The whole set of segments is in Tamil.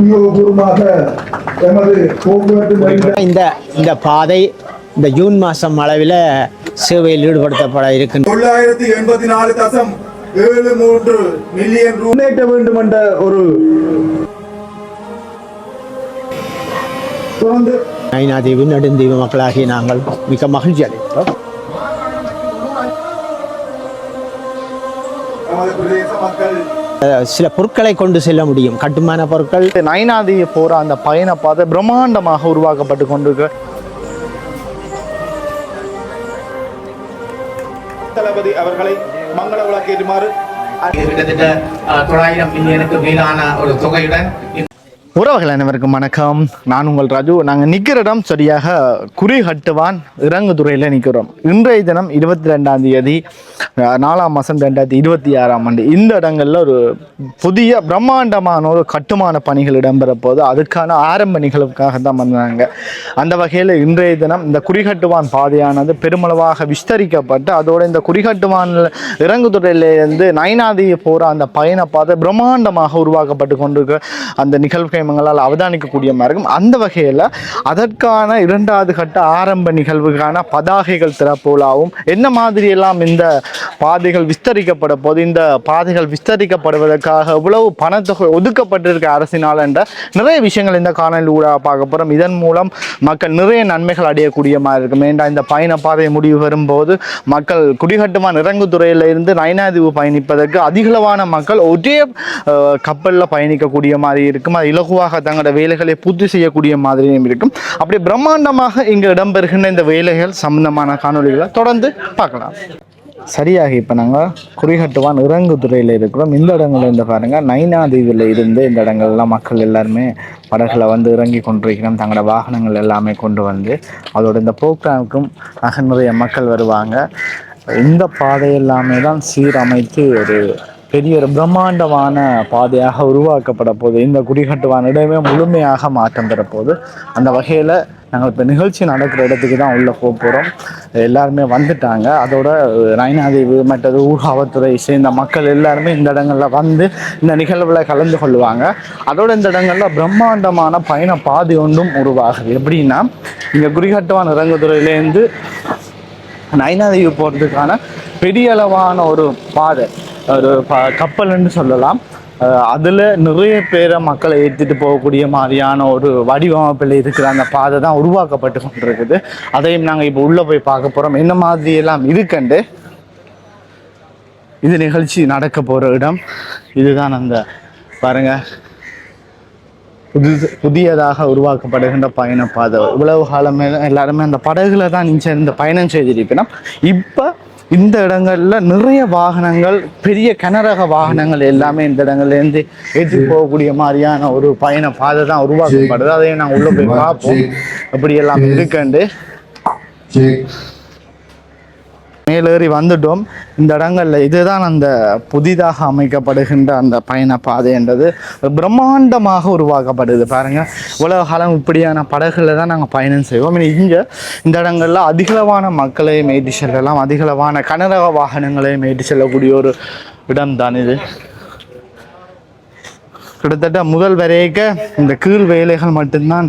உத்தியோகபூர்வமாக எமது போக்குவரத்து இந்த பாதை இந்த ஜூன் மாதம் அளவில் சேவையில் ஈடுபடுத்தப்பட இருக்கின்ற 984.73 மில்லியன் முன்னேற்ற வேண்டும் என்ற ஒரு ஐநாதீவு நெடுந்தீவு மக்களாகிய நாங்கள் மிக மகிழ்ச்சி அடைகிறோம். சில பொருட்களை கொண்டு செல்ல முடியும், கட்டுமான பொருட்கள். நைனாதீவு போற அந்த பயண பாதை பிரம்மாண்டமாக உருவாக்கப்பட்டு கொண்டிருக்க தளபதி அவர்களை மங்கள விளக்கேற்றுமாறு கிட்டத்தட்ட 900 மில்லியனுக்கு மேலான ஒரு தொகையுடன் உறவுகள் அனைவருக்கும் வணக்கம். நான் உங்கள் ராஜு. நாங்கள் நிற்கிற இடம் சரியாக குறிகட்டுவான் இறங்குதுறையில் நிற்கிறோம். இன்றைய தினம் 22ஆம் தேதி 4ஆம் மாதம் 2026ஆம் ஆண்டு. இந்த இடங்களில் ஒரு புதிய பிரம்மாண்டமான ஒரு கட்டுமான பணிகள் இடம்பெற போது அதுக்கான ஆரம்ப நிகழ்வுக்காக தான் வந்தாங்க. அந்த வகையில் இன்றைய தினம் இந்த குறிகட்டுவான் பாதையானது பெருமளவாக விஸ்தரிக்கப்பட்டு அதோடு இந்த குறிகட்டுவான் இறங்குதுறையிலிருந்து நைனாதீவு போகிற அந்த பயண பாதை பிரம்மாண்டமாக உருவாக்கப்பட்டு கொண்டிருக்க அந்த நிகழ்வுகள் எங்களால் அவதானிக்கக்கூடிய மாதிரி இருக்கும். அந்த வகையில் அதற்கான 2வது கட்ட ஆரம்ப நிகழ்வுக்கான பதாகைகள் திறப்புலாவும் என்ன மாதிரியெல்லாம் இந்த பாதைகள் விஸ்தரிக்கப்பட போது இந்த பாதைகள் விஸ்தரிக்கப்படுவதற்காக எவ்வளவு பணத்தொகை ஒதுக்கப்பட்டிருக்க அரசினால் என்ற நிறைய விஷயங்கள் இந்த காணொலி ஊடாக பார்க்க போகிறோம். இதன் மூலம் மக்கள் நிறைய நன்மைகள் அடையக்கூடிய மாதிரி இருக்கும். ஏண்டா இந்த பயண பாதை முடிவு வரும்போது மக்கள் குடிகட்டுமான இறங்குதுறையில் இருந்து நைனாதீவு பயணிப்பதற்கு அதிகளவான மக்கள் ஒரே கப்பலில் பயணிக்கக்கூடிய மாதிரி இருக்கும். அது இலகுவாக தங்களோட வேலைகளை பூர்த்தி செய்யக்கூடிய மாதிரியும் இருக்கும். அப்படி பிரம்மாண்டமாக இங்கு இடம்பெறுகின்ற இந்த வேலைகள் சம்பந்தமான காணொலிகளை தொடர்ந்து பார்க்கலாம். சரியாக இப்போ நாங்கள் குறிகட்டுவான் இறங்குதுறையில் இருக்கிறோம். இந்த இடங்கள் இருந்து பாருங்கள், நைனாதீவில் இருந்து இந்த இடங்கள்லாம் மக்கள் எல்லாருமே படகுல வந்து இறங்கி கொண்டிருக்கிறோம். தங்களோட வாகனங்கள் எல்லாமே கொண்டு வந்து அதோட இந்த ப்ரோக்ராமுக்கும் நிறைய மக்கள் வருவாங்க. இந்த பாதை எல்லாமே தான் சீரமைத்து ஒரு பெரிய ஒரு பிரம்மாண்டமான பாதையாக உருவாக்கப்பட போது இந்த குடிகட்டுவான் இடமே முழுமையாக மாற்றம் பெறப்போகுது. அந்த வகையில் நாங்கள் இப்போ நிகழ்ச்சி நடக்கிற இடத்துக்கு தான் உள்ளே போகிறோம். எல்லாருமே வந்துட்டாங்க. அதோட நைனாதீவு மற்றது ஊகாவத்துறை சேர்ந்த மக்கள் எல்லாருமே இந்த இடங்களில் வந்து இந்த நிகழ்வில் கலந்து கொள்வாங்க. அதோட இந்த இடங்களில் பிரம்மாண்டமான பயண பாதை ஒன்றும் உருவாகுது. எப்படின்னா இங்கே குடிகட்டுவான் இறங்குதுறையிலேருந்து நைனாதீவு போகிறதுக்கான பெரிய அளவான ஒரு பாதை, ஒரு கப்பல்னு சொல்லலாம். அதில் நிறைய பேரை மக்களை ஏற்றிட்டு போகக்கூடிய மாதிரியான ஒரு வடிவமைப்பில் இருக்கிற அந்த பாதை தான் உருவாக்கப்பட்டு கொண்டிருக்குது. அதையும் நாங்கள் இப்போ உள்ளே போய் பார்க்க போகிறோம். என்ன மாதிரி எல்லாம் இருக்குண்டு இது நிகழ்ச்சி நடக்க போகிற இடம். இதுதான் அந்த பாருங்கள், புதியதாக உருவாக்கப்படுகின்ற பயண பாதை. இவ்வளவு காலமே எல்லாருமே அந்த படகுல தான் இந்த பயணம் செய்திருக்கணும். இப்போ இந்த இடங்களில் நிறைய வாகனங்கள், பெரிய கனரக வாகனங்கள் எல்லாமே இந்த இடங்கள்லேருந்து ஏற்றி போகக்கூடிய மாதிரியான ஒரு பயண பாதை தான் உருவாக்கப்படுது. அதையும் நாங்கள் உள்ளே போய் பார்ப்போம் அப்படி எல்லாம் இருக்குண்டு. மேலேறி வந்துட்டோம். இந்த இடங்களில் இதுதான் அந்த புதிதாக அமைக்கப்படுகின்ற அந்த பயண பாதை என்றது பிரம்மாண்டமாக உருவாக்கப்படுது. பாருங்கள், உலக காலம் இப்படியான படகுல தான் நாங்கள் பயணம் செய்வோம். இங்கே இந்த இடங்களில் அதிகளவான மக்களையும் ஏற்றி செல்லலாம், அதிகளவான கனரக வாகனங்களையும் ஏற்றி செல்லக்கூடிய ஒரு இடம்தான் இது. கிட்டத்தட்ட முதல் வரைக்க இந்த கீழ் வேலைகள் மட்டும்தான்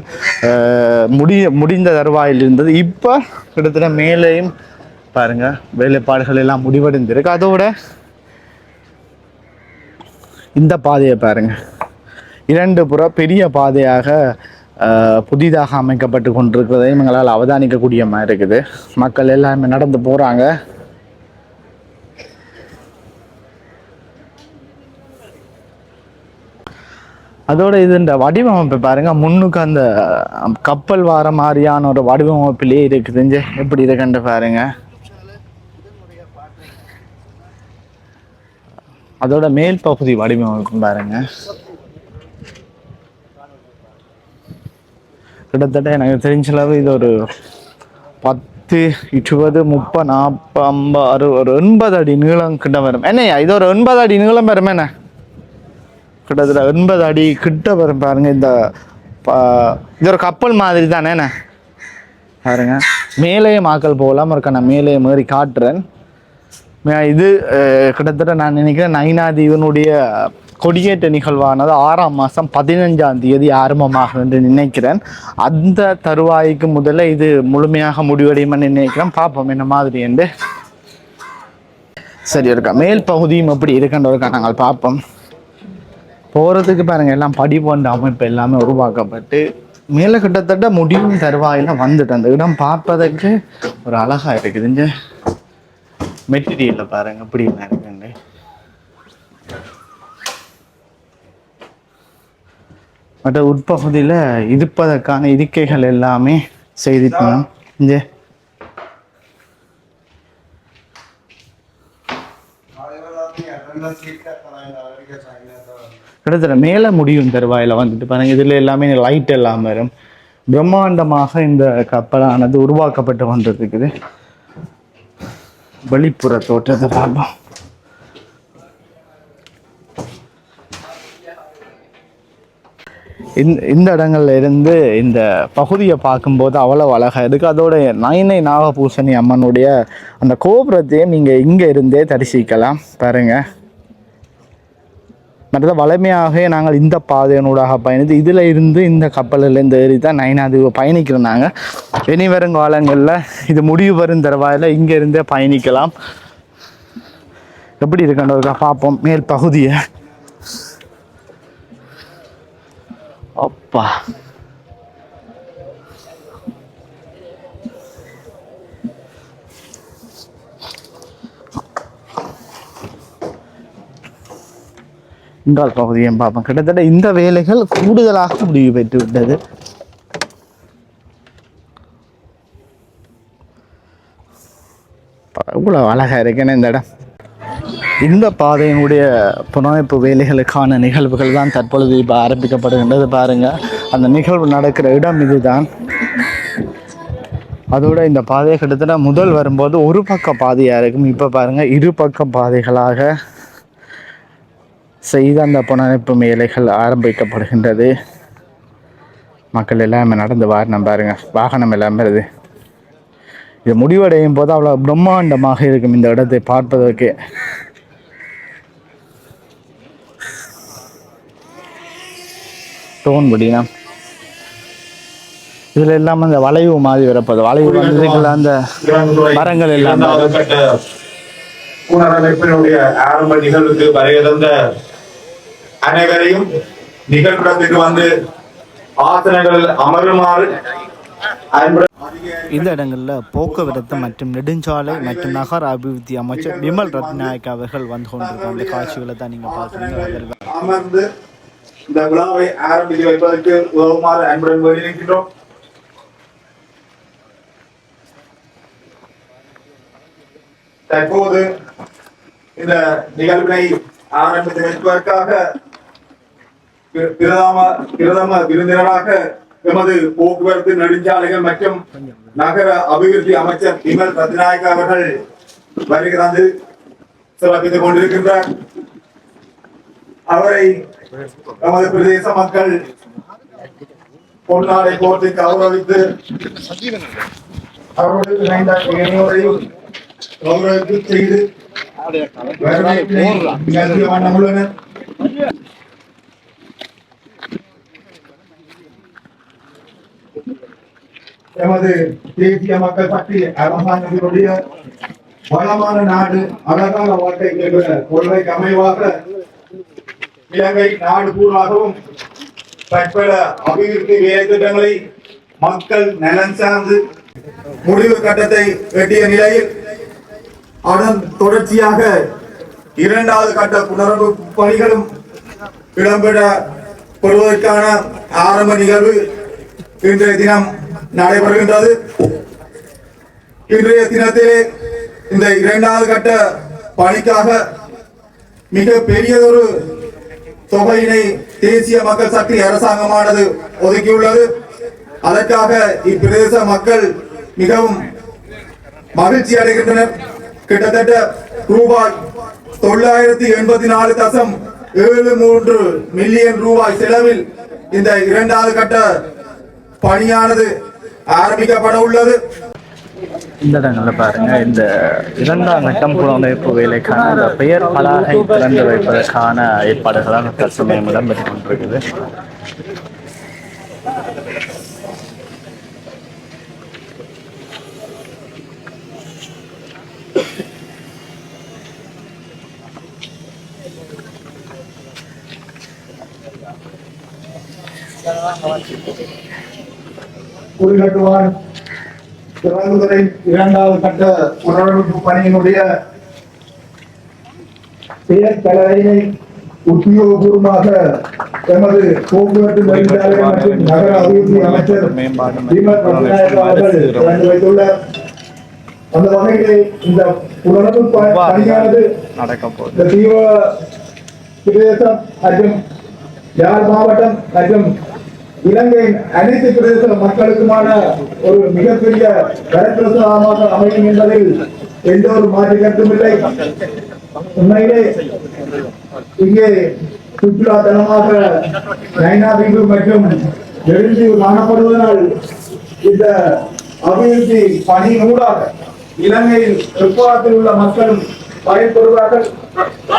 முடிந்த தருவாயில் இருந்தது. இப்போ கிட்டத்தட்ட மேலேயும் பாருங்க வேலைப்பாடுகள் எல்லாம் முடிவடைந்திருக்கு. அதோட இந்த பாதையை பாருங்க, 2 புற பெரிய பாதையாக புதிதாக அமைக்கப்பட்டு கொண்டிருக்கிறதையும் எங்களால் அவதானிக்கக்கூடிய மாதிரி இருக்குது. மக்கள் எல்லாருமே நடந்து போகிறாங்க. அதோட இது இந்த வடிவமைப்பு பாருங்க, முன்னுக்கு அந்த கப்பல் வார மாதிரியான ஒரு வடிவமைப்பிலேயே இருக்குது. எப்படி இருக்குன்னு பாருங்க. அதோட மேல் பகுதி வடிவமைப்பு பாருங்க. கிட்டத்தட்ட எனக்கு தெரிஞ்சளவு இது ஒரு 10, 20, 30, 40, 50, 60, ஒரு 80 அடி நீளம் கிட்ட வரும். என்னையா இது ஒரு 80 அடி நீளம் வரும். என்ன கிட்டத்தட்ட 80 அடி கிட்ட வரும் பாருங்க. இந்த இது ஒரு கப்பல் மாதிரி தானே என்ன பாருங்க. மேலேயே மாக்கள் போகலாம் இருக்க. நான் மேலே மாரி காட்டுறேன். இது கிட்டத்தட்ட நான் நினைக்கிறேன் நைனாதீவனுடைய கொடியேற்ற நிகழ்வானது 6ஆம் மாதம் 15ஆம் தேதி ஆரம்பமாகும் என்று நினைக்கிறேன். அந்த தருவாய்க்கு முதல்ல இது முழுமையாக முடிவடையும் நினைக்கிறேன். பார்ப்போம் என்ன மாதிரி என்று. சரி இருக்கா, மேல் பகுதியும் எப்படி இருக்கின்றவருக்கா நாங்கள் பார்ப்போம். போகிறதுக்கு பாருங்கள் எல்லாம் படி போன்ற அமைப்பு எல்லாமே உருவாக்கப்பட்டு மேலே கிட்டத்தட்ட முடிவும் தருவாயில் வந்துட்டு அந்த இடம் பார்ப்பதற்கு ஒரு அழகாக இருக்குது. இந்த மெட்டீரியலில் பாருங்கள் எப்படி இருக்குங்க. மற்ற உட்பகுதியில் இருப்பதற்கான இருக்கைகள் எல்லாமே செய்திருக்கணும். இந்த கிட்டத்தட்ட மேலே முடியும் தருவாயில் வந்துட்டு பாருங்க. இதில் எல்லாமே லைட் எல்லாம் வரும். பிரம்மாண்டமாக இந்த கப்பலானது உருவாக்கப்பட்டு கொண்டிருக்குது. வெளிப்புற தோற்றத்தை பார்ப்போம். இந்த இடங்கள்ல இருந்து இந்த பகுதியை பார்க்கும்போது அவ்வளோ அழகாக இருக்குது. அதோட நயனை நாகபூசணி அம்மனுடைய அந்த கோபுரத்தையும் நீங்கள் இங்கே இருந்தே தரிசிக்கலாம் பாருங்கள். மற்றது வளமையாகவே நாங்கள் இந்த பாதையினூடாக பயணித்து இதில் இருந்து இந்த கப்பலில் இந்த ஏறி தான் நயனாதீவு பயணிக்கிறோம். இனி வரும் காலங்களில் இது முடிவு வரும் தருவாயில் இங்கே இருந்தே பயணிக்கலாம். எப்படி இருக்கின்றவர்களா பார்ப்போம் மேல் பகுதியை. அப்பா இங்கால் பகுதியை பார்ப்போம். கிட்டத்தட்ட இந்த வேலைகள் கூடுதலாக முடிவு பெற்று விட்டது. இவ்வளோ அழகாக இருக்குன்னு இந்த இடம். இந்த பாதையினுடைய புனமைப்பு வேலைகளுக்கான நிகழ்வுகள் தான் தற்பொழுது இப்போ ஆரம்பிக்கப்படுகின்றது. பாருங்கள், அந்த நிகழ்வு நடக்கிற இடம் இதுதான். அதோட இந்த பாதையை கிட்டத்தட்ட முதல் வரும்போது ஒரு பக்க பாதையாக இருக்கும். இப்போ பாருங்கள் இரு பக்க பாதைகளாக செய்த அந்த புனமைப்பு வேலைகள் ஆரம்பிக்கப்படுகின்றது. மக்கள் எல்லாமே நடந்து வாகனம் பாருங்கள், வாகனம் எல்லாம் வருது. இது முடிவடையும் போது அவ்வளோ பிரம்மாண்டமாக இருக்கும் இந்த இடத்தை பார்ப்பதற்கு. தோன்படினா இதுல எல்லாம் அந்த வளைவு மாதிரி வரப்போது. வளைவு வந்து அந்த மரங்கள் எல்லாம் புனரமைப்பினுடைய ஆரம்ப நிகழ்வுக்கு வருகிற அனைவரையும் நிகழ்விடத்துக்கு வந்து ஆசனங்கள் அமருமாறு. இந்த இடங்களில் போக்குவரத்து மற்றும் நெடுஞ்சாலை மற்றும் நகர அபிவிருத்தி அமைச்சர் விமல் ரத்நாயக் அவர்கள் வந்து கொண்டிருக்க அந்த காட்சிகளை தான் நீங்க பார்க்குறீங்க. அமர்ந்து இந்த விழாவை ஆரம்பித்து வைப்பதற்கு உதவுமாறு அன்புடன் வேண்டியிருக்கின்றோம். தற்போது இந்த நிகழ்வினை ஆரம்பித்து வைப்பதற்காக பிரதம விருந்தினராக எமது போக்குவரத்து நெடுஞ்சாலைகள் மற்றும் நகர அபிவிருத்தி அமைச்சர் விமல் ரத்நாயக் அவர்கள் வருகிறது சிறப்பித்துக் கொண்டிருக்கின்றார். அவரை நமது பிரதேச மக்கள் பொன்னாடை போட்டு கௌரவித்து அவர்களுக்கு இணையோரையும் கௌரவித்து செய்து வண்ணமுள்ளனர். எமது தேசிய மக்கள் சக்தி அரசாங்கத்தினுடைய வளமான நாடு அழகான வாழ்க்கை என்ற கொள்கைக்கு அமைவாக இலங்கை நாடு பூராகவும் பற்பல அபிவிருத்தி வேலை திட்டங்களை மக்கள் நலன் சார்ந்து முடிவு கட்டத்தை எட்டிய நிலையில் அதன் தொடர்ச்சியாக இரண்டாவது கட்ட புனரமைப்பு பணிகளும் இடம்பெற பெறுவதற்கான ஆரம்ப நிகழ்வு இன்றைய தினம் நடைபெறுகின்றது. இன்றைய தினத்திலே இந்த இரண்டாவது கட்ட பணிக்காக மிக பெரியதொரு தொகையினை தேசிய மக்கள் சக்தி அரசாங்கமானது ஒதுக்கியுள்ளது. அதற்காக இப்பிரதேச மக்கள் மிகவும் மகிழ்ச்சி அடைகின்றனர். கிட்டத்தட்ட ரூபாய் 984.73 மில்லியன் ரூபாய் செலவில் இந்த இரண்டாவது கட்ட பணியானது ஆரம்பிக்கப்பட உள்ளது. இந்த இடங்களில் பாருங்க, இந்த இரண்டாம் கட்டம் புலமைப்பு வேலைக்கான இந்த பெயர் பலகை திறந்து வைப்பதற்கான ஏற்பாடுகளாக தற்சமயம் இடம்பெற்றுக் கொண்டிருக்குது. குறிகட்டுவான் திறந்துரை இரண்டாவது கட்ட புனரமைப்பு பணியினுடைய பெயர் பலகையை உத்தியோகபூர்வமாக எமது போக்குவரத்து நெடுஞ்சாலைகள் மற்றும் நகர அபிவிருத்தி அமைச்சர் விமல் ரத்நாயக்க அவர்கள் திறந்து வைத்துள்ளார். அந்த வகையிலே இந்த புனரமைப்பு பணியானது இந்த தீவ பிரதேசம் மற்றும் யாழ் மாவட்டம் மற்றும் இலங்கையின் அனைத்து பிரதேச மக்களுக்குமான ஒரு மிகப்பெரிய வரப்பிரசாதமாக அமையும் என்பதில் எந்த ஒரு மாற்று கருத்தும் இல்லை. உண்மையிலே இங்கே சுற்றுலா தலமாக நைனாதீவு மற்றும் நெடுந்தீவு காணப்படுவதனால் இந்த அபிவிருத்தி பணியினூடாக இலங்கையில் எவ்வாறு உள்ள மக்களும் பயன்பெறுவார்கள்.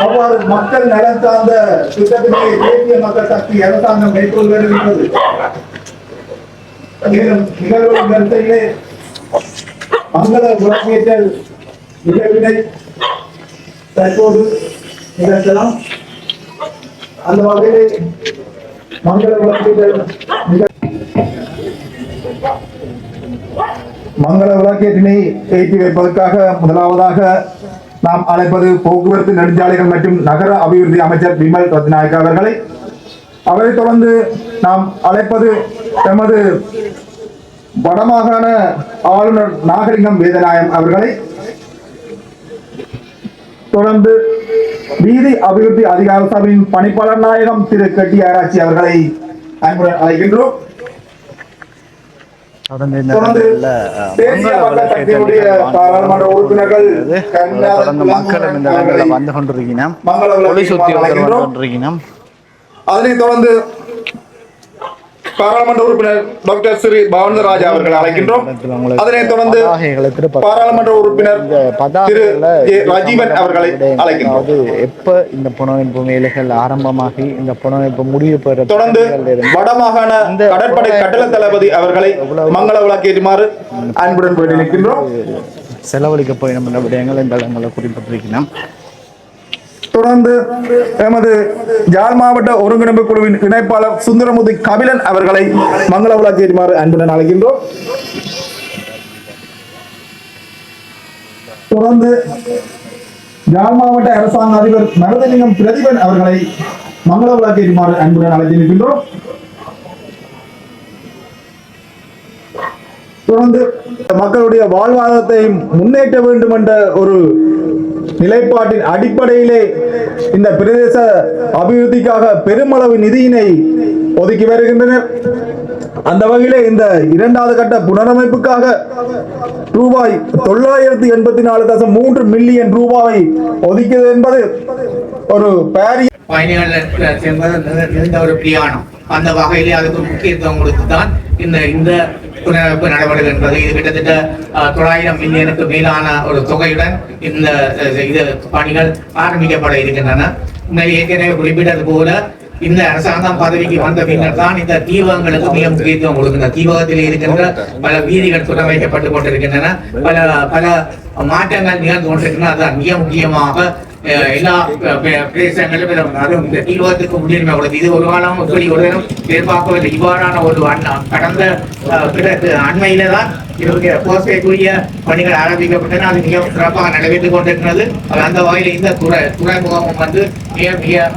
அவ்வாறு மக்கள் நலன் சார்ந்த திட்டத்திலே தேசிய மக்கள் சக்தி அரசாங்கம் மேற்கொள்ள வருகின்றது. மேலும் நிகழ்வுகளின் வரிசையிலே மங்கள விளக்கேற்றல் நிகழ்வினை தற்போது நிகழ்த்தலாம். அந்த வகையிலே மங்கள விளக்கேற்றல் மங்கள விளக்கேற்றினை ஏற்றி வைப்பதற்காக முதலாவதாக நாம் அழைப்பது போக்குவரத்து நெடுஞ்சாலைகள் மற்றும் நகர அபிவிருத்தி அமைச்சர் விமல் ரத்நாயக்க அவர்களை. அவரைத் தொடர்ந்து நாம் அழைப்பது எமது வடமாகாண ஆளுநர் நாகலிங்கம் வேதநாயகம் அவர்களை. தொடர்ந்து வீதி அபிவிருத்தி அதிகார சபையின் பணிப்பாளர் நாயகம் திரு கட்டி ஆராய்ச்சி அவர்களை அன்புடன் அழைக்கின்றோம். பாராளுமன்ற உறுப்பினர்கள் வந்து கொண்டிருக்கிறோம். அதனைத் தொடர்ந்து பாராளுமன்ற உறுப்பினர் டாக்டர் ஸ்ரீ பவன்ராஜ் அவர்கள் அழைக்கின்றோம். அதனைத் தொடர்ந்து பாராளுமன்ற உறுப்பினர் திரு ராஜீவன் அவர்களை அழைக்கின்றோம். எப்ப இந்த புனரமைப்பு வேலைகள் ஆரம்பமாகி இந்த புனரமைப்பு முடிவு பெற தொடர்ந்து வடமாகாண கடற்படை கட்டளை தளபதி அவர்களை மங்கள விளக்கேற்றுமாறு அன்புடன் வேண்டி நிற்கின்றோம். செலவழிக்க போய் நம்ம விடயங்கள் இந்த இடங்களை குறிப்பிட்டிருக்கிறோம். தொடர்ந்து எமது யாழ் மாவட்ட ஒருங்கிணைப்பு குழுவின் இணைப்பாளர் சுந்தரமுதி கபிலன் அவர்களை மங்கள விளக்கேற்றுமாறு அன்புடன் அழைக்கின்றோம். தொடர்ந்து யாழ் மாவட்ட அரசாங்க அதிபர் மருதலிங்கம் பிரதிபன் அவர்களை மங்கள விளக்கேற்றுமாறு அன்புடன் அழைக்கின்றோம். தொடர்ந்து மக்களுடைய வாழ்வாதாரத்தை முன்னேற்ற வேண்டும் என்ற ஒரு நிலைப்பாட்டின் அடிப்படையிலே இந்த பிரதேச அபிவிருத்திக்காக பெருமளவு நிதியினை ஒதுக்கி வருகின்றனர். அந்த வகையிலே இந்த இரண்டாவது கட்ட புனரமைப்புக்காக ரூபாய் 984.3 மில்லியன் ரூபாய் ஒதுக்கியது என்பது ஒரு பாரிய பயணிகள் இருந்த ஒரு பிரயாணம். அந்த வகையிலே அதுக்கு முக்கியத்துவம் கொடுத்துதான் இந்த புனரமைப்பு நடைபெறுகின்றது. இது கிட்டத்தட்ட 900 மில்லியனுக்கு மேலான ஒரு தொகையுடன் இந்த இது பணிகள் ஆரம்பிக்கப்பட இருக்கின்றன. ஏற்கனவே குறிப்பிட்டது போல இந்த அரசாங்கம் பதவிக்கு வந்த பின்னர் தான் இந்த தீபங்களுக்கு மிக முக்கியத்துவம் கொடுக்கின்றன. தீபகத்தில் இருக்கின்ற பல வீதிகள் புனரமைக்கப்பட்டு கொண்டிருக்கின்றன. பல பல மாற்றங்கள் நிகழ்ந்து கொண்டிருக்கின்றன. அதுதான் மிக முக்கியமாக எல்லா பிரதேசங்களும் அதுவும் இந்த தீபகத்துக்கு முன்னுரிமை கொடுத்து இது ஒரு காலம் இப்படி ஒரு எதிர்பார்க்கவில்லை. இவ்வாறான ஒரு கடந்த அண்மையில தான் போஸ்டைக்குரிய பணிகள் ஆரம்பிக்கப்பட்டன. அது மிக சிறப்பாக நடைபெற்றுக் கொண்டிருக்கிறது. அந்த வகையில் இந்த துறைமுகமும் மிக மிக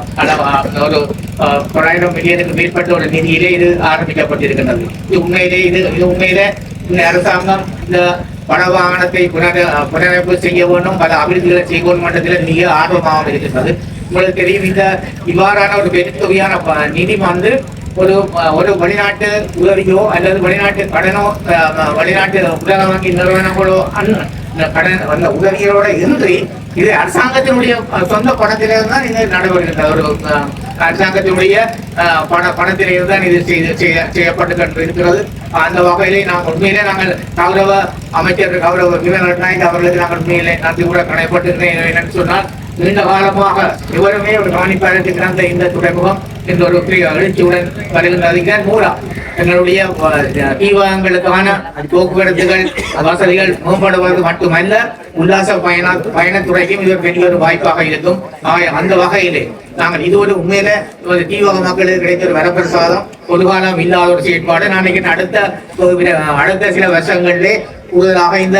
ஒரு 900 மில்லியனுக்கு மேற்பட்ட ஒரு நிதியிலே இது ஆரம்பிக்கப்பட்டிருக்கின்றது. இது உண்மையிலே இந்த அரசாங்கம் இந்த வடவாகனத்தை புனரமைப்பு செய்ய வேண்டும், பல அபிவிருத்திகளை செய்யும் மட்டத்தில் மிக ஆர்வமாக இருக்கின்றது. உங்களுக்கு தெரியும், இந்த இவ்வாறான ஒரு பெருந்தொகையான நிதி ஒரு வெளிநாட்டு உதவியோ அல்லது வெளிநாட்டு கடனோ வெளிநாட்டு உலக வங்கி நிறுவனங்களோ கடன் அந்த உதவிகளோட இன்றி இது அரசாங்கத்தினுடைய சொந்த பணத்திலிருந்து தான் இது நடைபெறுகின்ற ஒரு அரசாங்கத்தினுடைய பணத்திலிருந்து தான் இது செய்யப்பட்டு இருக்கிறது. அந்த வகையிலே நாங்கள் உண்மையிலே நாங்கள் கௌரவ அமைச்சர் கௌரவ விமல் ரட்நாயக் அவர்களுக்கு நாங்கள் உண்மையிலே நன்றி கூட கடைப்பட்டிருக்கிறேன். என்னென்னு சொன்னால் நீண்ட காலமாக இவருமே ஒரு கவனிப்பாளருக்கு கிடந்த இந்த துறைமுகம் என்ற ஒரு எழுச்சியுடன் வருகின்றது. மூலம் எங்களுடைய தீவகங்களுக்கான போக்குவரத்துகள் வசதிகள் மேம்படுவது மட்டுமல்ல, உல்லாச பயணத்துறைக்கும் இது ஒரு பெரிய ஒரு வாய்ப்பாக இருக்கும். அந்த வகையிலே நாங்கள் இது ஒரு உண்மையில ஒரு தீவக மக்களுக்கு கிடைத்த ஒரு வரப்பிரசாதம், பொதுகாலம் இல்லாத ஒரு செயற்பாடு. நான் அடுத்த சில வருஷங்களிலே கூடுதலாக இந்த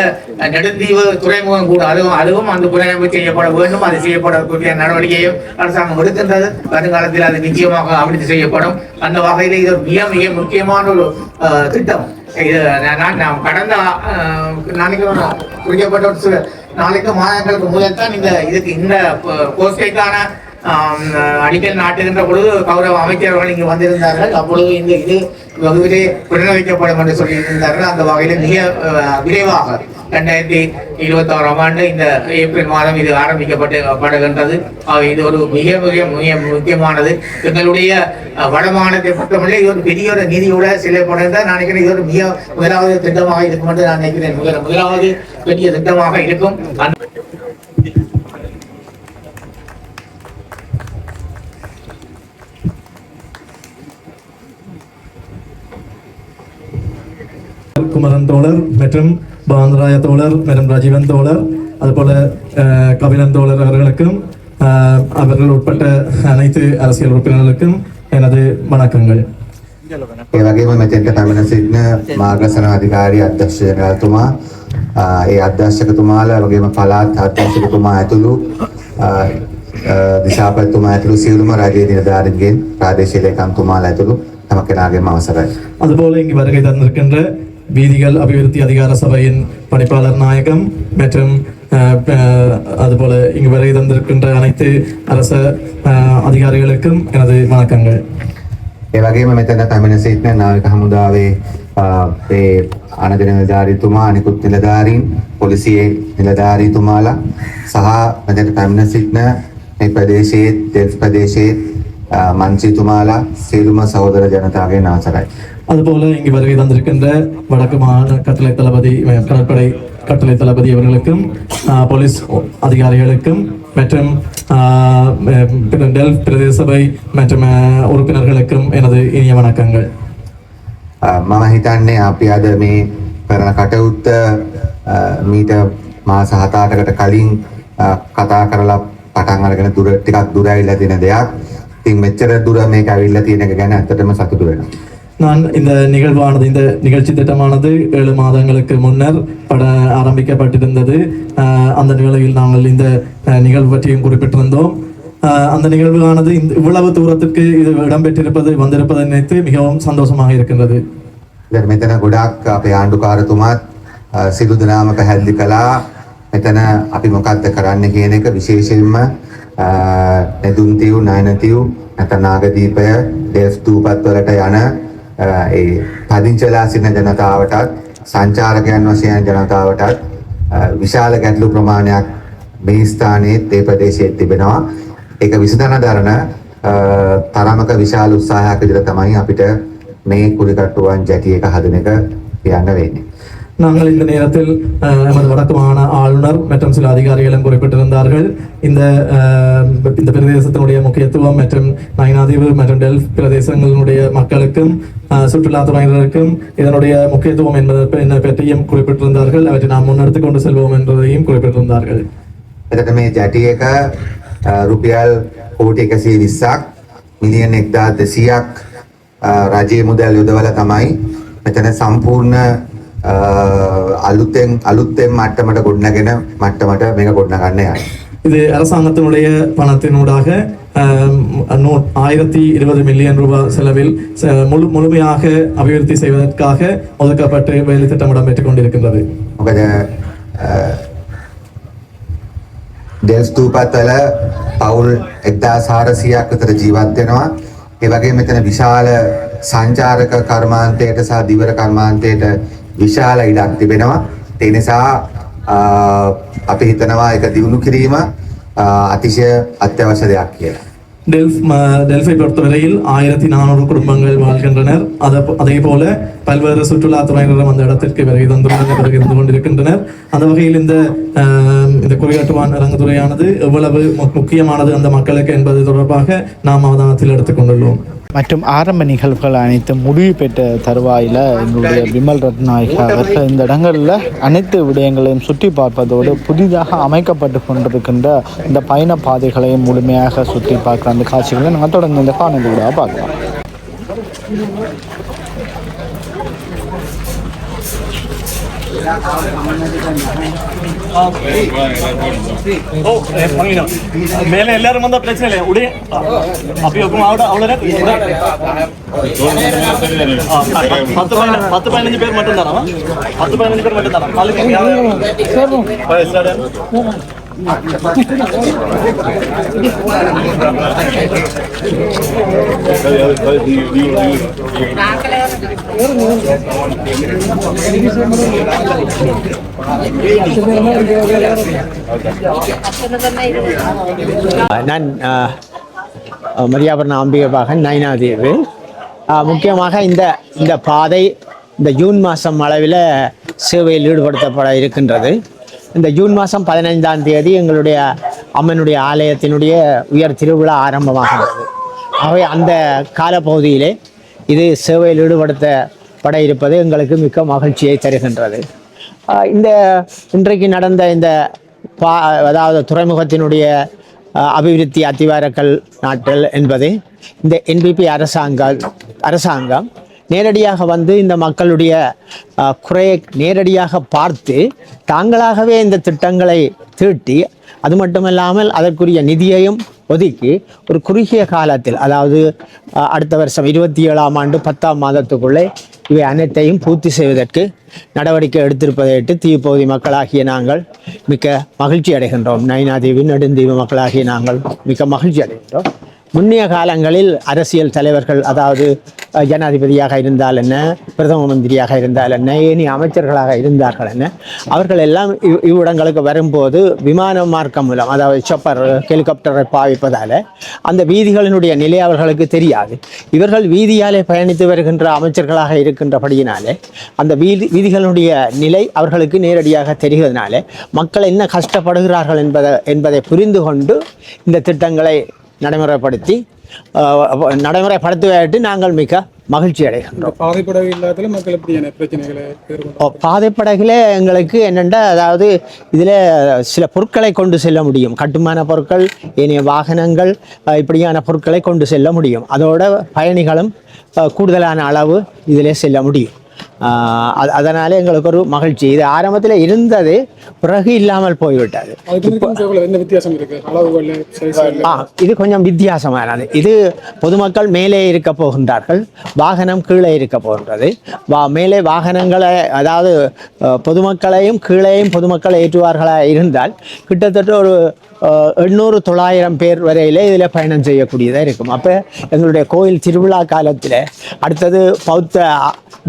நெடுந்தீவு துறைமுகம் கூட அதுவும் அந்த புனரமைப்பு செய்யப்பட வேண்டும். அது செய்யப்படக்கூடிய நடவடிக்கையும் அரசாங்கம் எடுக்கின்றது. வருங்காலத்தில் அது நிச்சயமாக அபிவிருத்தி செய்யப்படும். அந்த வகையில் இது மிக மிக முக்கியமான ஒரு திட்டம். இது நான் கடந்த குறிக்கப்பட்ட ஒரு சில நாளைக்கு மாதங்களுக்கு முதல்தான் இந்த கோஸ்டைக்கான அடிக்கல் நாட்டுகின்ற பொழுது கௌரவ அமைச்சர்கள் இங்கு வந்திருந்தார்கள். அப்பொழுது இந்த இது வகுப்பிலே புனரமைக்கப்படும் என்று சொல்லியிருந்தார்கள். அந்த வகையில் மிக விரைவாக 2026ஆம் ஆண்டு இந்த ஏப்ரல் மாதம் இது ஆரம்பிக்கப்படுகின்றது. இது ஒரு மிக மிக மிக முக்கியமானது. எங்களுடைய வடமாநிலத்தை மட்டுமல்ல, இது ஒரு பெரிய ஒரு நிதியோட செயல்படுகின்ற நான் நினைக்கிறேன். இது ஒரு மிக முதலாவது திட்டமாக இருக்கும் என்று நான் நினைக்கிறேன். முதலாவது பெரிய திட்டமாக இருக்கும். குமரன் தோழர் மற்றும் பாந்தராய தோழர் மற்றும் ரஜீவன் தோழர் அதுபோல கபிலன் தோழர் அவர்களுக்கும் அவர்கள் உட்பட்ட அனைத்து அரசியல் உறுப்பினர்களுக்கும் எனது වණකங்கள். ඒ වගේම මෙතෙන්ට පැමිණ සිටින මාර්ගසන අධිකාරී අධ්‍යක්ෂ ජනරාල්තුමා, ඒ අධ්‍යක්ෂකතුමාලා වගේම පළාත් අධ්‍යක්ෂකතුමා ඇතුළු දිශාපතිතුමා ඇතුළු සියලුම රජයේ නිලධාරීන්ගෙන් ප්‍රාදේශීය ලේකම්තුමාලා ඇතුළු හැම කෙනාගේම අවසරයි. அதுபோல இங்கு வருகை தந்திருக்கின்ற வீதிகள் அபிவிருத்தி அதிகார சபையின் பணிப்பாளர் நாயகம் மற்றும் அதுபோல இங்கு வருகை தந்திருக்கின்ற அனைத்து அரச அதிகாரிகளுக்கும் எனது வணக்கங்கள். ඒ වගේම මෙතන පැමිණ සිටින නාවික හමුදාවේ ඒ අනධින නිලධාරීතුමා, අනිකුත් නිලධාරීන්, පොලිසියේ නිලධාරීතුමාලා සහ මෙතන පැමිණ සිටින මේ ප්‍රදේශයේ දෙස් ප්‍රදේශයේ මන්ත්‍රීතුමාලා සියලුම සහෝදර ජනතාවගේ අවසරයි. அதுபோல இங்கு வருகை தந்திருக்கின்ற வடக்கு மாகாண கட்டளை தளபதி கடற்படை கட்டளை தளபதி அவர்களுக்கும் போலீஸ் அதிகாரிகளுக்கும் மற்றும் டெல்ஃப் பிரதேச சபை மற்றும் உறுப்பினர்களுக்கும் எனது இனிய வணக்கங்கள். මම හිතන්නේ අපි අද මේ කරන කටයුත්ත මීට මාස 7-8කට කලින් කතා කරලා පටන් අරගෙන ටිකක් දුර ඇවිල්ලා තියෙන දෙයක්. ඉතින් මෙච්චර දුර මේක ඇවිල්ලා තියෙන එක ගැන ඇත්තටම සතුටු වෙනවා. நான் இந்த நிகழ்வானது இந்த நிகழ்ச்சி திட்டமானது 7 மாதங்களுக்கு முன்னர் ஆரம்பிக்கப்பட்டிருந்தது. அந்த நிகழ்வில் நாங்கள் இந்த நிகழ்வு பற்றியும் குறிப்பிட்டிருந்தோம். அந்த நிகழ்வானது இவ்வளவு தூரத்துக்கு இது இடம்பெற்றிருப்பது வந்திருப்பதை நினைத்து மிகவும் சந்தோஷமாக இருக்கின்றது. මෙතන ගොඩාක් අපේ ආණ්ඩුකාරතුමාත් සිදු දනාම පැහැදිලි කළා. මෙතන අපි මොකක්ද කරන්න කියන එක විශේෂයෙන්ම නෙදුම්තිව්, නයනතිව් නැත්නම් නාගදීපය, ඩෙල්ෆ් දූපත් වලට යන ඒ පදිංචිලා සිටින ජනතාවටත් සංචාරකයන් වශයෙන් ජනතාවටත් විශාල ගැටලු ප්‍රමාණයක් මේ ස්ථානයේ ඒ ප්‍රදේශයේ තිබෙනවා. ඒක විසඳන දරන තරමක විශාල උත්සාහයක් විදිහට තමයි අපිට මේ කුලිකට්ටුවන් ජැටි එක හදන එක කියන්න වෙන්නේ. நாங்கள் இந்த நேரத்தில் நமது வடக்கு மாகாண ஆளுநர் மற்றும் சில அதிகாரிகளும் குறிப்பிட்டிருந்தார்கள். இந்த பிரதேசத்தினுடைய முக்கியத்துவம் மற்றும் நயினாதீவு மற்றும் டெல்ஃப் பிரதேசங்களுடைய மக்களுக்கும் சுற்றுலாத்துறையினருக்கும் இதனுடைய முக்கியத்துவம் என்பதை பற்றியும் குறிப்பிட்டிருந்தார்கள். அவற்றை நாம் முன்னெடுத்துக் கொண்டு செல்வோம் என்பதையும் குறிப்பிட்டிருந்தார்கள். එතකොට මේ ජැටි එක රුපියල් කෝටි 120ක් මිලියන් 1200ක් රජයේ මුදල් යොදවලා තමයි මෙතන සම්පූර්ණ අලුතෙන් මට්ටමට ගොඩනගෙන මට්ටමට මේක ගොඩනගන්න යන්නේ. இது அரசாங்கத்தினுடைய பணத்தினூடாக 1020 மில்லியன் ரூபாய் செலவில் முழுமையாக அபிவிருத்தி செய்வதற்காக ஒதுக்கப்பட்டு வேலை திட்டம் இடம்பெற்றுக் கொண்டிருக்கின்றது. මොකද ඩෙල්ෆ් දූපත්වල පවුල් 1400ක් විතර ජීවත් වෙනවා. ඒ වගේම මෙතන විශාල සංචාරක කර්මාන්තයට සහ දිවර කර්මාන්තයට විශාල ඉඩක් තිබෙනවා. ඒ නිසා අපි හිතනවා ඒක දියුණු කිරීම අතිශය අත්‍යවශ්‍ය දෙයක් කියලා. டெல்ஃபை பொறுத்தவரையில் 1400 குடும்பங்கள் வாழ்கின்றனர். அதே போல பல்வேறு சுற்றுலாத்துறையினரும் அந்த இடத்திற்கு வருகை இருந்து கொண்டிருக்கின்றனர். அந்த வகையில் இந்த குறிகாட்டுவான் இறங்குதுறையானது எவ்வளவு முக்கியமானது அந்த மக்களுக்கு என்பது தொடர்பாக நாம் அவதானத்தில் எடுத்துக்கொண்டுள்ளோம். மற்றும் ஆரம்ப நிகழ்வுகள் அனைத்து முடிவு பெற்ற தருவாயில் எங்களுடைய விமல் ரத்நாயகா அவர்கள் இந்த இடங்களில் அனைத்து விடயங்களையும் சுற்றி பார்ப்பதோடு புதிதாக அமைக்கப்பட்டு கொண்டிருக்கின்ற இந்த பயண பாதைகளையும் முழுமையாக சுற்றி பார்க்குற அந்த காட்சிகளை நாங்கள் தொடர்ந்து இந்த காணொலியாக பார்க்கலாம். மேலே எல்லாரும் வந்தா பிரச்சனை இல்லை. உடைய அப்படி அவ்வளோ 10-15 பேர் மட்டும் தானா? 10-15 பேர் மட்டும் தானா? நான் மரியாபரண அம்பிகபாகன் நயினாதேவி. முக்கியமாக இந்த பாதை இந்த ஜூன் மாதம் அளவில் சேவையில் ஈடுபடுத்தப்பட இருக்கின்றது. இந்த ஜூன் மாதம் 15ஆம் தேதி எங்களுடைய அம்மனுடைய ஆலயத்தினுடைய உயர் திருவிழா ஆரம்பமாகிறது. ஆகவே அந்த காலப்பகுதியிலே இது சேவையில் ஈடுபடுத்தப்பட இருப்பது எங்களுக்கு மிக்க மகிழ்ச்சியை தருகின்றது. இன்றைக்கு நடந்த அதாவது துறைமுகத்தினுடைய அபிவிருத்தி அத்திவாரக்கல் நாட்டல் என்பது இந்த என்பிபி அரசாங்கம் நேரடியாக வந்து இந்த மக்களுடைய குறையை நேரடியாக பார்த்து தாங்களாகவே இந்த திட்டங்களை தீட்டி, அது மட்டுமல்லாமல் அதற்குரிய நிதியையும் ஒதுக்கி ஒரு குறுகிய காலத்தில், அதாவது அடுத்த வருஷம் 27ஆம் ஆண்டு 10ஆம் மாதத்துக்குள்ளே இவை அனைத்தையும் பூர்த்தி செய்வதற்கு நடவடிக்கை எடுத்திருப்பதையிட்டு தீவுப்பகுதி மக்களாகிய நாங்கள் மிக்க மகிழ்ச்சி அடைகின்றோம். நயினாதீவு நெடுந்தீவு மக்களாகிய நாங்கள் மிக்க மகிழ்ச்சி அடைகின்றோம். முன்னைய காலங்களில் அரசியல் தலைவர்கள், அதாவது ஜனாதிபதியாக இருந்தால் என்ன, பிரதம மந்திரியாக இருந்தால் என்ன, ஏனைய அமைச்சர்களாக இருந்தார்கள் என்ன, அவர்கள் எல்லாம் இவ்விடங்களுக்கு வரும்போது விமான மார்க்கம் மூலம், அதாவது சப்பர் ஹெலிகாப்டரை பாவிப்பதால் அந்த வீதிகளினுடைய நிலை அவர்களுக்கு தெரியாது. இவர்கள் வீதியாலே பயணித்து வருகின்ற அமைச்சர்களாக இருக்கின்றபடியினாலே அந்த வீதிகளுடைய நிலை அவர்களுக்கு நேரடியாக தெரிகிறதுனால மக்கள் என்ன கஷ்டப்படுகிறார்கள் என்பதை புரிந்து கொண்டு இந்த திட்டங்களை நடைமுறைப்படுத்துவதற்கு நாங்கள் மிக மகிழ்ச்சி அடைகின்றோம். பாதைப்படகு இல்லாததில் மக்கள் எப்படியான பிரச்சனைகளை பாதைப்படகுல எங்களுக்கு என்னென்னா, அதாவது இதில் சில பொருட்களை கொண்டு செல்ல முடியும், கட்டுமான பொருட்கள், ஏனைய வாகனங்கள், இப்படியான பொருட்களை கொண்டு செல்ல முடியும். அதோட பயணிகளும் கூடுதலான அளவு இதிலே செல்ல முடியும். அதனால எங்களுக்கு ஒரு மகிழ்ச்சி. இது ஆரம்பத்தில் இருந்தது, பிறகு இல்லாமல் போய்விட்டது. இது கொஞ்சம் வித்தியாசமானது. இது பொதுமக்கள் மேலே இருக்க போகின்றார்கள், வாகனம் கீழே இருக்க போகின்றது. மேலே வாகனங்களை, அதாவது பொதுமக்களையும் கீழேயும் பொதுமக்களை ஏற்றுவார்களாக இருந்தால் கிட்டத்தட்ட ஒரு 800-900 பேர் வரையிலே இதில் பயணம் செய்யக்கூடியதாக இருக்கும். அப்போ எங்களுடைய கோயில் திருவிழா காலத்தில், அடுத்தது பௌத்த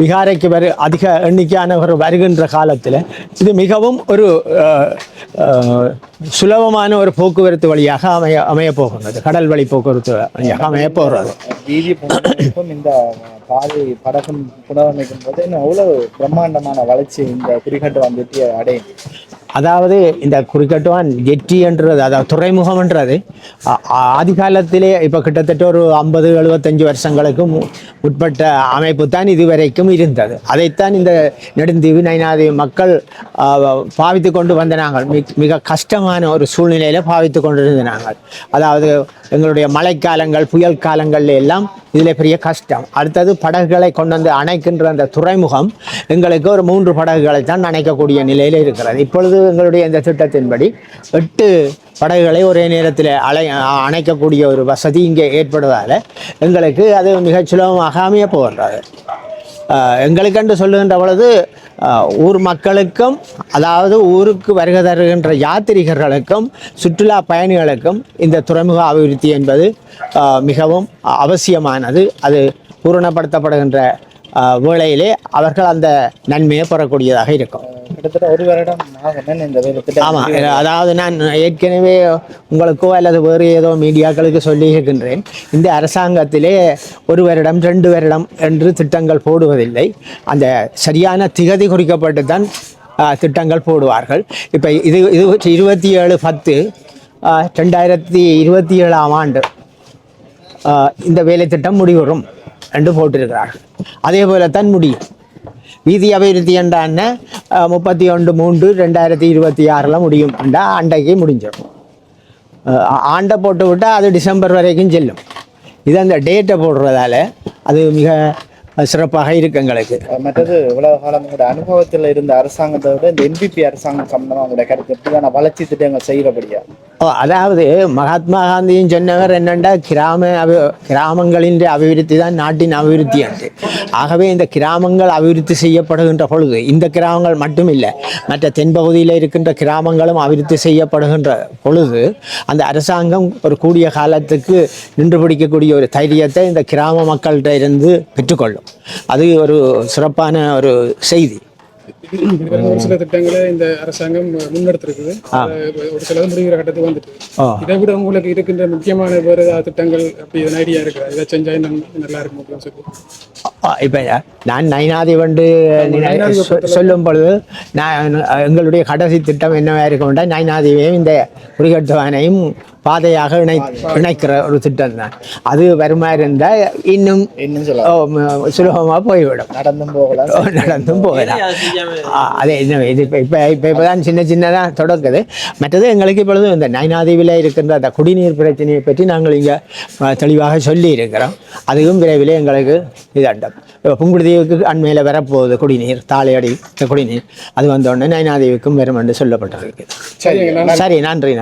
விகாரைக்கு அதிக எண்ணிக்கையானவர் வருகின்ற காலத்தில் இது மிகவும் ஒரு சுலபமான ஒரு போக்குவரத்து வழியாக அமைய போகின்றது. கடல் வழி போக்குவரத்து வழியாக அமைய போகிறது. இந்த பாதை படகும் புனரமைக்கும் போது அவ்வளவு பிரம்மாண்டமான வளர்ச்சி இந்த குறிகாட்டுவான் ஜெட்டியை அடையும். அதாவது இந்த குறிகாட்டுவான் ஜெட்டி என்றது, அதாவது துறைமுகம்ன்றது ஆதி காலத்திலே இப்போ கிட்டத்தட்ட ஒரு 50-75 வருஷங்களுக்கு முற்பட்ட அமைப்பு தான் இதுவரைக்கும் இருந்தது. அதைத்தான் இந்த நெடுந்தீவு நயினாதீவு மக்கள் பாவித்து கொண்டு வந்த நாங்கள் மிக கஷ்டமான ஒரு சூழ்நிலையில் பாவித்து கொண்டிருந்த நாங்கள். அதாவது எங்களுடைய மழைக்காலங்கள், புயல் காலங்கள்ல எல்லாம் இதில் பெரிய கஷ்டம். அடுத்தது படகுகளை கொண்டு வந்து அணைக்கின்ற அந்த துறைமுகம் எங்களுக்கு ஒரு 3 படகுகளை தான் அணைக்கக்கூடிய நிலையில் இருக்கிறது. இப்பொழுது எங்களுடைய இந்த திட்டத்தின்படி 8 படகுகளை ஒரே நேரத்தில் அணைக்கக்கூடிய ஒரு வசதி இங்கே ஏற்படுவதால் எங்களுக்கு அது மிகச் சுலபமாக அமைய போகின்றது. எங்களுக்கென்று சொல்லுகின்ற பொழுது ஊர் மக்களுக்கும், அதாவது ஊருக்கு வருகை தருகின்ற யாத்திரிகர்களுக்கும் சுற்றுலா பயணிகளுக்கும் இந்த துறைமுக அபிவிருத்தி என்பது மிகவும் அவசியமானது. அது பூரணப்படுத்தப்படுகின்ற வேளையிலே அவர்கள் அந்த நன்மையை பெறக்கூடியதாக இருக்கும். கிட்டத்தட்ட ஒரு வருடம் ஆகும் இந்த வேலை. ஆமாம், அதாவது நான் ஏற்கனவே உங்களுக்கோ அல்லது வேறு ஏதோ மீடியாக்களுக்கு சொல்லி இருக்கின்றேன், இந்த அரசாங்கத்திலே 1 வருடம் 2 வருடம் என்று திட்டங்கள் போடுவதில்லை. அந்த சரியான திகதி குறிக்கப்பட்டு தான் திட்டங்கள் போடுவார்கள். இப்போ இது 27/10/2027 ஆண்டு இந்த வேலை திட்டம் முடிவுறும் என்று போட்டிருக்கிறார்கள். அதே போல தான் முடியும். வீதி அபிவிருத்தி என்றான 31/3/2026 முடியும் என்றா அண்டைக்கு முடிஞ்சிடும். ஆண்டை போட்டு விட்டால் அது டிசம்பர் வரைக்கும் செல்லும். இது அந்த டேட்டை போடுறதால அது மிக சிறப்பாக இருக்கு எங்களுக்கு. மற்றது இவ்வளவு காலம் உங்களோட அனுபவத்தில் இருந்த அரசாங்கத்தை விட இந்த என்பிபி அரசாங்கம் சம்பந்தமாக உங்களோட கருத்து எப்படியான வளர்ச்சி திட்டங்கள் செய்கிறபடியா? அதாவது மகாத்மா காந்தியும் சொன்னவர் என்னென்னா, கிராமங்களின் அபிவிருத்தி தான் நாட்டின் அபிவிருத்தி என்று. ஆகவே இந்த கிராமங்கள் அபிவிருத்தி செய்யப்படுகின்ற பொழுது இந்த கிராமங்கள் மட்டுமில்லை, மற்ற தென்பகுதியில் இருக்கின்ற கிராமங்களும் அபிவிருத்தி செய்யப்படுகின்ற பொழுது அந்த அரசாங்கம் ஒரு கூடிய காலத்துக்கு நின்று பிடிக்கக்கூடிய ஒரு தைரியத்தை இந்த கிராம மக்கள்கிட்ட இருந்து பெற்றுக்கொள்ளும். அது ஒரு சிறப்பான ஒரு செய்தி. ஒரு சில திட்டங்களை இந்த அரசாங்கம் முன்னெடுத்திருக்குது. ஒரு சில முடிகிற கட்டத்துக்கு வந்துட்டு இதை விட உங்களுக்கு இருக்கின்ற முக்கியமான வேறு ஏதாவது திட்டங்கள் அப்படி ஐடியா இருக்கு, இதை செஞ்சா நல்லா இருக்கும் அப்படின்னு சொல்லி? இப்போ நான் நைனாதி வந்து சொல்லும் பொழுது எங்களுடைய கடைசி திட்டம் என்னவா இருக்கும்னா, நைனாதிவையும் இந்த குறிகட்டுவானையும் பாதையாக இணைக்கிற ஒரு திட்டம் தான். அது வருமா இருந்தால் இன்னும் சுலபமாக போய்விடும், நடந்தும் போகலாம். அதே என்ன இது இப்போ தான் சின்னதாக தொடங்குது. மற்றது எங்களுக்கு இப்பொழுது இந்த நைனாதீவில் இருக்கின்ற அந்த குடிநீர் பிரச்சனையை பற்றி நாங்கள் இங்கே தெளிவாக சொல்லி இருக்கிறோம். அதுவும் விரைவில் எங்களுக்கு இதாண்டம். இப்போ புங்குடுதீவுக்கு அண்மையில் வரப்போகுது குடிநீர், தாளையடி குடிநீர். அது வந்தோடனே நைனாதீவுக்கும் வரும் என்று சொல்லப்பட்டிருக்கு. சரி, நன்றி.